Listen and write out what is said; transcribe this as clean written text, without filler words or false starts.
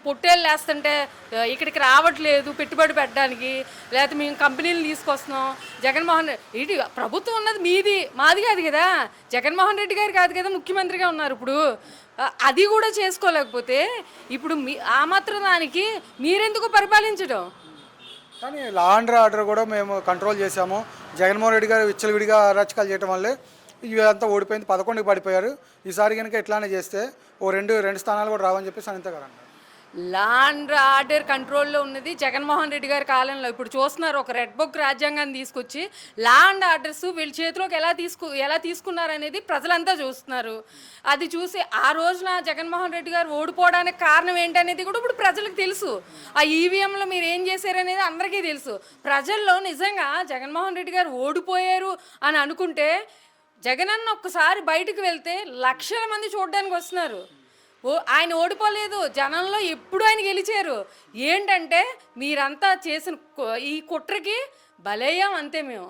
పొట్టేళ్ళు వేస్తుంటే ఇక్కడికి రావట్లేదు పెట్టుబడి పెట్టడానికి, లేకపోతే మేము కంపెనీలు తీసుకొస్తున్నాం. జగన్మోహన్ రెడ్డి ఇది ప్రభుత్వం ఉన్నది మీది మాది కాదు కదా, జగన్మోహన్ రెడ్డి గారు కాదు కదా ముఖ్యమంత్రిగా ఉన్నారు ఇప్పుడు. అది కూడా చేసుకోలేకపోతే ఇప్పుడు ఆ మాత్రం దానికి మీరెందుకు పరిపాలించడం? కానీ లా అండ్ ఆర్డర్ కూడా మేము కంట్రోల్ చేశాము. జగన్మోహన్ రెడ్డి గారు విచ్చలవిడిగా అరాచకాలు చేయడం వల్లే ఇవంతా ఓడిపోయింది. 11కి పడిపోయారు. ఈసారి కనుక ఇట్లానే చేస్తే రెండు స్థానాలు కూడా రావని చెప్పేసి అనిత గారు అన్నారు. లా అండ్ ఆర్డర్ కంట్రోల్లో ఉన్నది జగన్మోహన్ రెడ్డి గారి కాలంలో. ఇప్పుడు చూస్తున్నారు, ఒక రెడ్ బుక్ రాజ్యాంగాన్ని తీసుకొచ్చి లా అండ్ ఆర్డర్స్ వీళ్ళ చేతిలోకి ఎలా తీసుకున్నారనేది ప్రజలంతా చూస్తున్నారు. అది చూసి ఆ రోజున జగన్మోహన్ రెడ్డి గారు ఓడిపోవడానికి కారణం ఏంటనేది కూడా ఇప్పుడు ప్రజలకు తెలుసు. ఆ ఈవీఎంలో మీరు ఏం చేశారనేది అందరికీ తెలుసు. ప్రజల్లో నిజంగా జగన్మోహన్ రెడ్డి గారు ఓడిపోయారు అని అనుకుంటే, జగనన్న ఒక్కసారి బయటకు వెళ్తే లక్షల మంది చూడడానికి వస్తున్నారు. ఆయన ఓడిపోలేదు, జనంలో ఎప్పుడు ఆయన గెలిచారు. ఏంటంటే మీరంతా చేసిన ఈ కుట్రకి బలయ్యాం అంతే మేము.